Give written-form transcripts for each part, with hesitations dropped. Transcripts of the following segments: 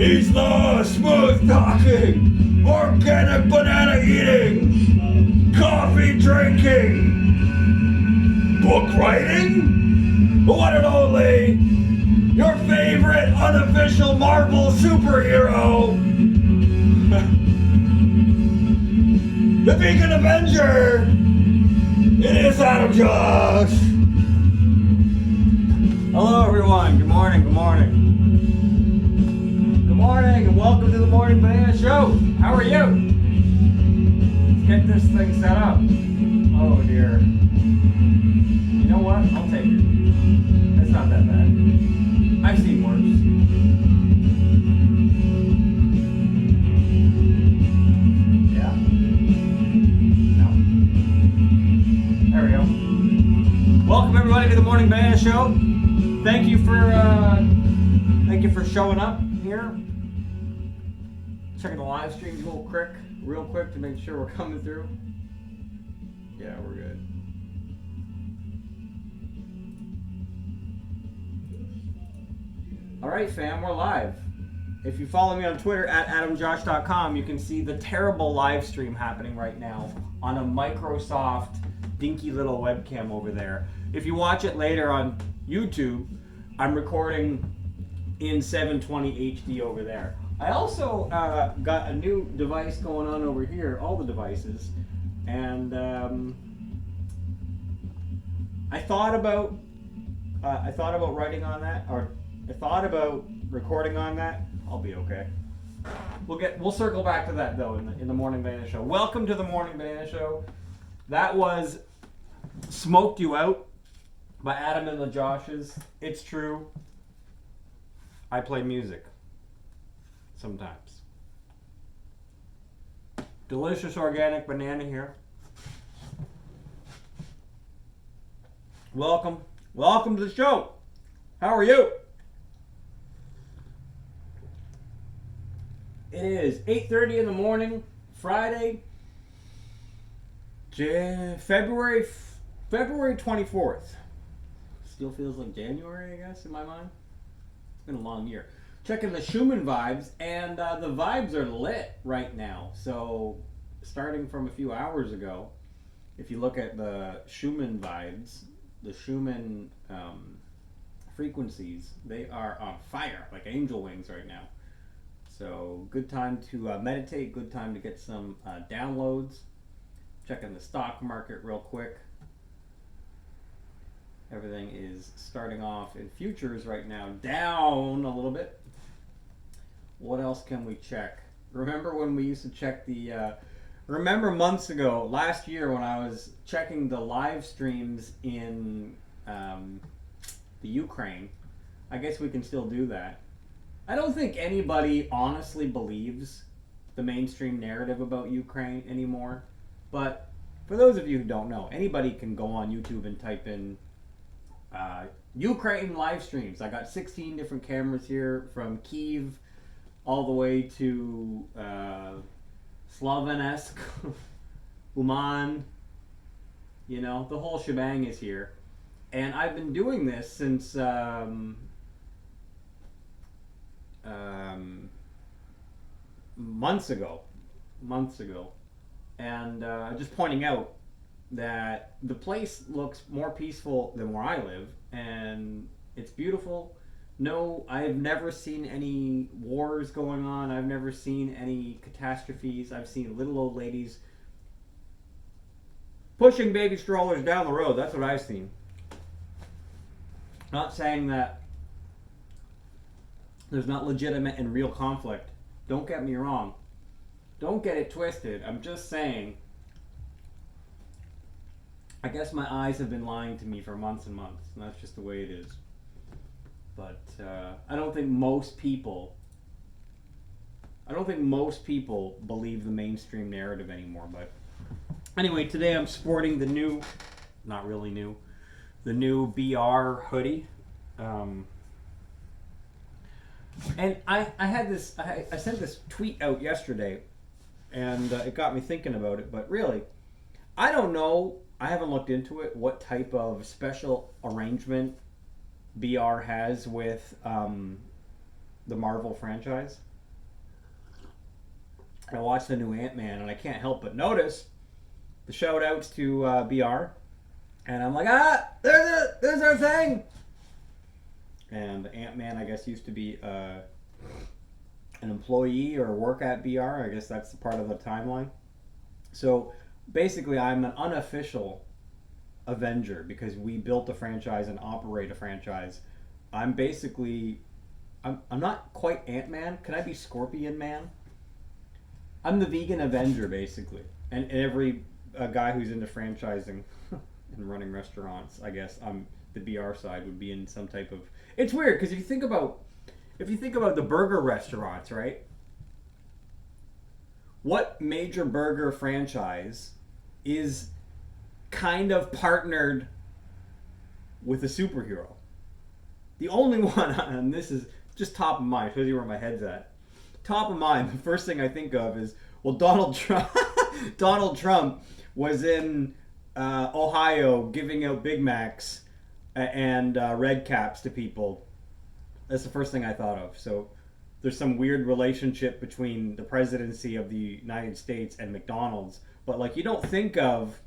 He's the smooth talking, organic banana eating, coffee drinking, book writing, the one and only, your favorite unofficial Marvel superhero, the Beacon Avenger. It is Adam Josh. Hello everyone, good morning, good morning. Good morning and welcome to the Morning Banana Show. How are you? Let's get this thing set up. Oh dear. You know what? I'll take it. It's not that bad. I've seen worse. Yeah? No? There we go. Welcome everybody to the Morning Banana Show. Thank you for showing up here. Checking the live streams real quick to make sure we're coming through. Yeah, we're good. All right, fam, we're live. If you follow me on Twitter at adamjosh.com, you can see the terrible live stream happening right now on a Microsoft dinky little webcam over there. If you watch it later on YouTube, I'm recording in 720 HD over there. I also got a new device going on over here, all the devices, and I thought about writing on that, or I thought about recording on that. I'll be okay. We'll circle back to that though in the Morning Banana Show. Welcome to the Morning Banana Show. That was Smoked You Out by Adam and the Joshes. It's true. I play music. Sometimes. Delicious organic banana here. Welcome. Welcome to the show. How are you? It is 8:30 in the morning, Friday, February 24th. Still feels like January, I guess, in my mind. It's been a long year. Checking the Schumann vibes, and the vibes are lit right now. So, starting from a few hours ago, if you look at the Schumann vibes, the Schumann frequencies, they are on fire, like angel wings right now. So, good time to meditate, good time to get some downloads. Checking the stock market real quick. Everything is starting off in futures right now, down a little bit. What else can we check? Remember when we used to check the... remember months ago, last year when I was checking the live streams in the Ukraine. I guess we can still do that. I don't think anybody honestly believes the mainstream narrative about Ukraine anymore. But for those of you who don't know, anybody can go on YouTube and type in Ukraine live streams. I got 16 different cameras here from Kyiv all the way to Slovenesk, Uman. You know, the whole shebang is here. And I've been doing this since months ago. And just pointing out that the place looks more peaceful than where I live, and it's beautiful. No, I've never seen any wars going on. I've never seen any catastrophes. I've seen little old ladies pushing baby strollers down the road. That's what I've seen. Not saying that there's not legitimate and real conflict. Don't get me wrong. Don't get it twisted. I'm just saying, I guess my eyes have been lying to me for months and months, and that's just the way it is. But I don't think most people believe the mainstream narrative anymore. But anyway, today I'm sporting the new, not really new, the new BR hoodie. And I sent this tweet out yesterday, and it got me thinking about it. But really, I don't know. I haven't looked into it, what type of special arrangement BR has with the Marvel franchise. I watched the new Ant-Man, and I can't help but notice the shout outs to BR. And I'm like, there's our thing. And Ant-Man, I guess, used to be an employee or work at BR. I guess that's part of the timeline. So basically, I'm an unofficial Avenger because we built a franchise and operate a franchise. I'm basically, I'm not quite Ant-Man. Can I be Scorpion Man? I'm the vegan Avenger, basically. And every guy who's into franchising and running restaurants, I guess, the BR side would be in some type of. It's weird because if you think about the burger restaurants, right? What major burger franchise is kind of partnered with a superhero? The only one, and this is just top of mind, shows you where my head's at. Top of mind, the first thing I think of is, well, Donald Trump. Donald Trump was in Ohio giving out Big Macs and red caps to people. That's the first thing I thought of. So there's some weird relationship between the presidency of the United States and McDonald's, but like you don't think of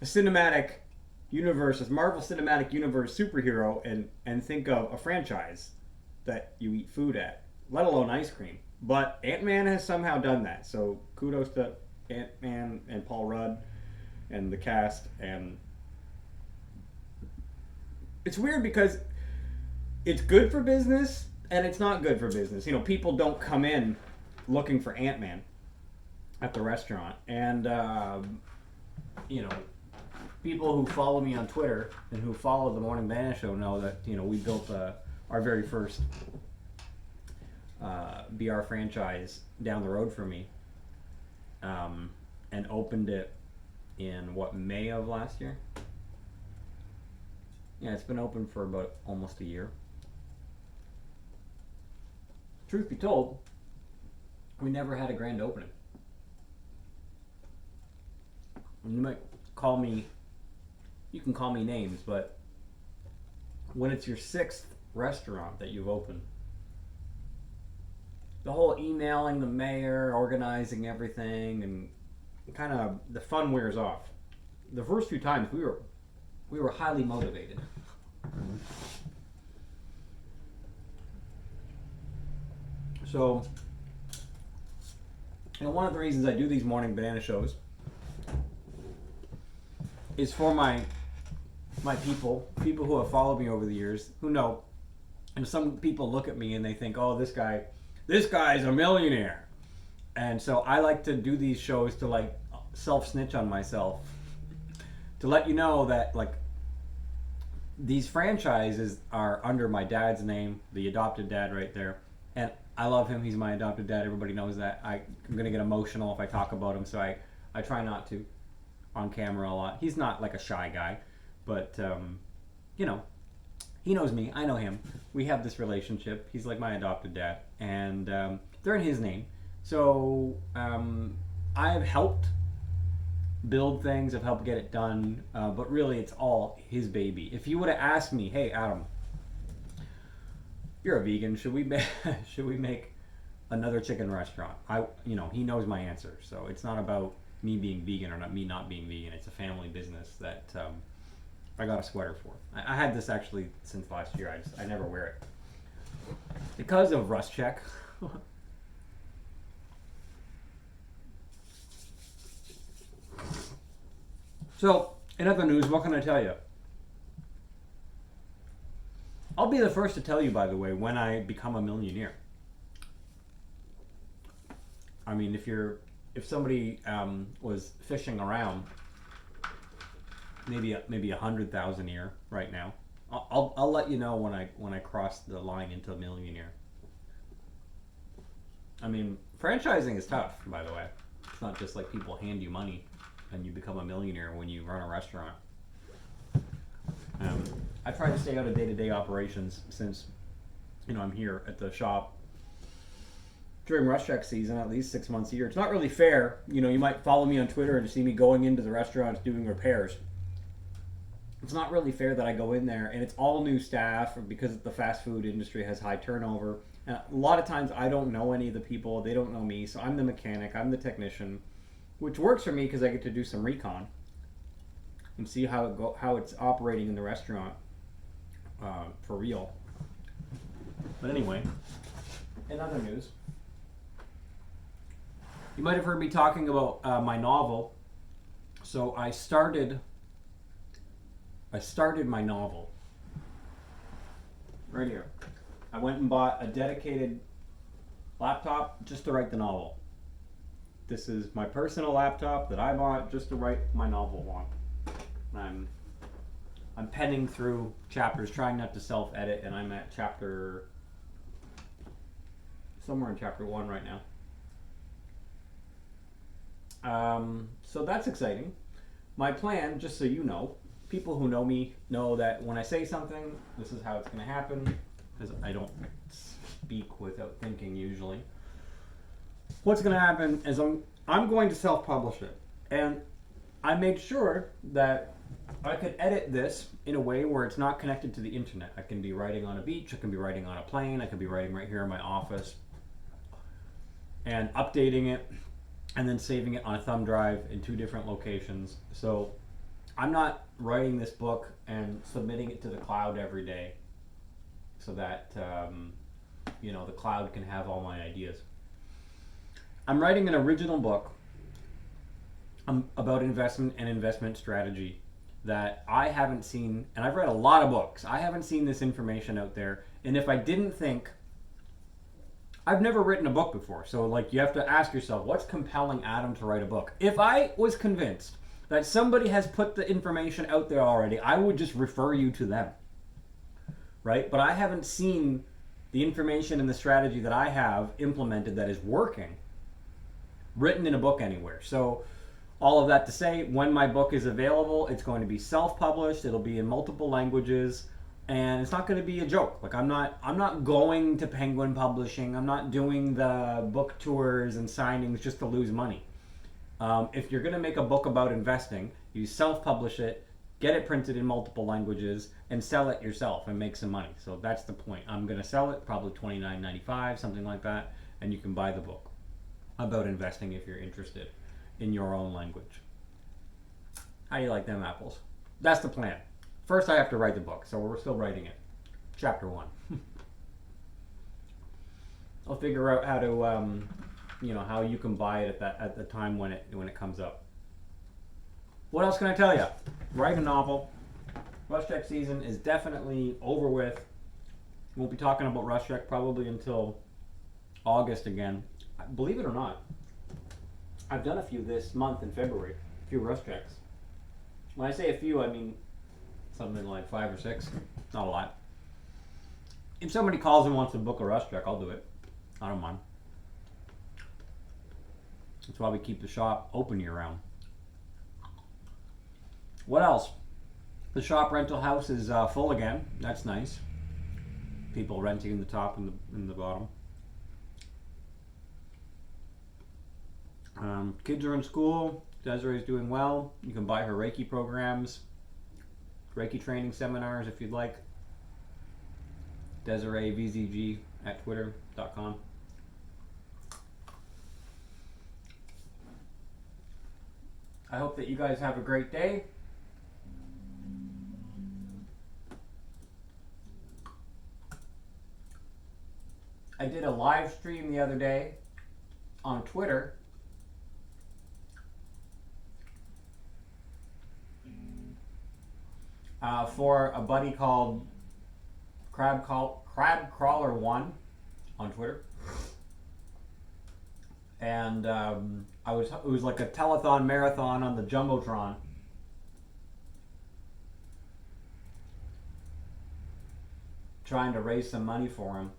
a cinematic universe, as Marvel Cinematic Universe superhero, and think of a franchise that you eat food at, let alone ice cream. But Ant-Man has somehow done that. So kudos to Ant-Man and Paul Rudd and the cast. And it's weird because it's good for business and it's not good for business. You know, people don't come in looking for Ant-Man at the restaurant. And, you know, people who follow me on Twitter and who follow the Morning Banana Show know that, you know, we built our very first BR franchise down the road from me, and opened it in May of last year. Yeah, it's been open for about almost a year. Truth be told, we never had a grand opening. And you might call me, you can call me names, but when it's your 6th restaurant that you've opened, the whole emailing the mayor, organizing everything, and kind of the fun wears off. The first few times we were highly motivated. So, you know, one of the reasons I do these morning banana shows is for my people who have followed me over the years, who know. And some people look at me and they think, oh, this guy's a millionaire. And so I like to do these shows to like self-snitch on myself, to let you know that like these franchises are under my dad's name, the adopted dad right there. And I love him. He's my adopted dad. Everybody knows that. I'm going to get emotional if I talk about him, so I try not to on camera a lot. He's not like a shy guy, but, you know, he knows me. I know him. We have this relationship. He's like my adopted dad, and they're in his name. So I have helped build things. I've helped get it done, but really it's all his baby. If you would have asked me, hey, Adam, you're a vegan. Should we make another chicken restaurant? He knows my answer. So it's not about me being vegan or not being vegan. It's a family business that I got a sweater for. I had this actually since last year. I never wear it because of Rust Check. So, in other news, what can I tell you? I'll be the first to tell you, by the way, when I become a millionaire. I mean, if somebody was fishing around, maybe 100,000 a year right now, I'll let you know when I cross the line into a millionaire. I mean, franchising is tough, by the way. It's not just like people hand you money and you become a millionaire when you run a restaurant. I try to stay out of day-to-day operations since, I'm here at the shop during rush check season at least 6 months a year. It's not really fair. You might follow me on Twitter and see me going into the restaurants doing repairs. it's not really fair that I go in there and it's all new staff because the fast food industry has high turnover. And a lot of times I don't know any of the people, they don't know me, so I'm the mechanic, I'm the technician, which works for me because I get to do some recon and see how it's operating in the restaurant for real. But anyway, in other news, you might have heard me talking about my novel. So I started my novel right here. I went and bought a dedicated laptop just to write the novel. This is my personal laptop that I bought just to write my novel on. I'm penning through chapters, trying not to self-edit, and I'm at somewhere in chapter 1 right now. So that's exciting. My plan, just so you know, people who know me know that when I say something, this is how it's going to happen, because I don't speak without thinking usually. What's going to happen is I'm going to self-publish it, and I made sure that I could edit this in a way where it's not connected to the internet. I can be writing on a beach, I can be writing on a plane, I can be writing right here in my office, and updating it, and then saving it on a thumb drive in 2 different locations. So I'm not writing this book and submitting it to the cloud every day so that the cloud can have all my ideas. I'm writing an original book about investment and investment strategy that I haven't seen, and I've read a lot of books. I haven't seen this information out there, and if I didn't think, I've never written a book before, so like you have to ask yourself, what's compelling Adam to write a book? If I was convinced that somebody has put the information out there already, I would just refer you to them, right? But I haven't seen the information and the strategy that I have implemented that is working written in a book anywhere. So all of that to say, when my book is available, it's going to be self-published, it'll be in multiple languages, and it's not going to be a joke. Like I'm not going to Penguin Publishing. I'm not doing the book tours and signings just to lose money. If you're going to make a book about investing, you self-publish it, get it printed in multiple languages, and sell it yourself and make some money. So that's the point. I'm going to sell it, probably $29.95, something like that, and you can buy the book about investing if you're interested in your own language. How do you like them apples? That's the plan. First I have to write the book, so we're still writing it. Chapter 1. I'll figure out how to, how you can buy it at the time when it comes up. What else can I tell you? Write a novel. Rush Check season is definitely over with. Won't be talking about Rush Check probably until August again. Believe it or not, I've done a few this month in February. A few Rush Checks. When I say a few, I mean something like 5 or 6. Not a lot. If somebody calls and wants to book a Rush Check, I'll do it. I don't mind. That's why we keep the shop open year round. What else? The shop rental house is full again. That's nice. People renting in the top and the bottom. Kids are in school. Desiree's doing well. You can buy her Reiki programs, Reiki training seminars if you'd like. Desiree VZG at twitter.com. I hope that you guys have a great day. I did a live stream the other day on Twitter for a buddy called Crab Crawler 1 on Twitter, and it was like a telethon marathon on the Jumbotron. Trying to raise some money for him.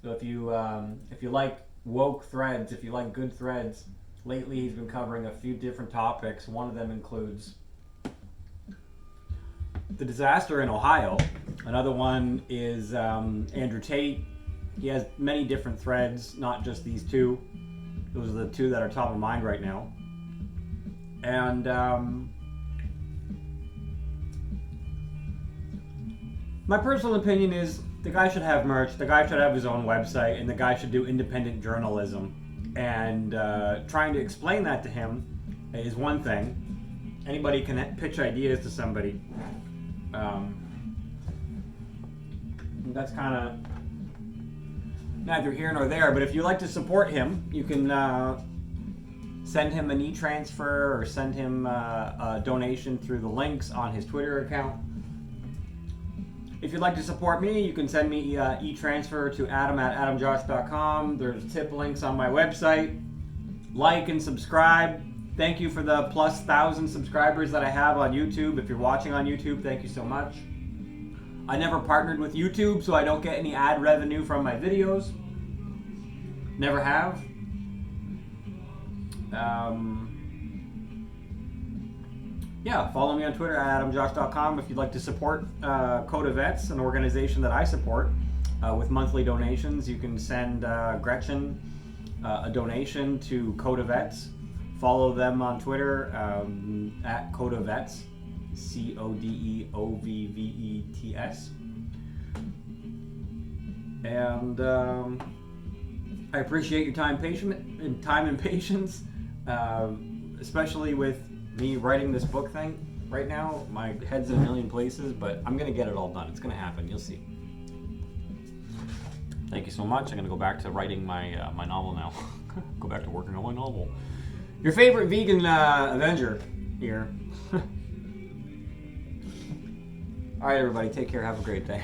So if you like woke threads, if you like good threads, lately he's been covering a few different topics. One of them includes the disaster in Ohio. Another one is Andrew Tate. He has many different threads, not just these two. Those are the two that are top of mind right now. And My personal opinion is the guy should have merch, the guy should have his own website, and the guy should do independent journalism. And trying to explain that to him is one thing. Anybody can pitch ideas to somebody. That's kind of neither here nor there, but if you'd like to support him, you can send him an e-transfer or send him a donation through the links on his Twitter account. If you'd like to support me, you can send me e-transfer to adam@adamjosh.com. There's tip links on my website. Like and subscribe. Thank you for the plus 1,000 subscribers that I have on YouTube. If you're watching on YouTube, thank you so much. I never partnered with YouTube, so I don't get any ad revenue from my videos. Never have. Yeah, follow me on Twitter at adamjosh.com if you'd like to support Code of Vets, an organization that I support with monthly donations. You can send Gretchen a donation to Code of Vets. Follow them on Twitter at Code of Vets. CODEOVVETS. And I appreciate your time and patience, especially with me writing this book thing right now. My head's in a million places, but I'm gonna get it all done. It's gonna happen. You'll see. Thank you so much. I'm gonna go back to writing my my novel now. Go back to working on my novel. Your favorite vegan Avenger here. All right, everybody, take care. Have a great day.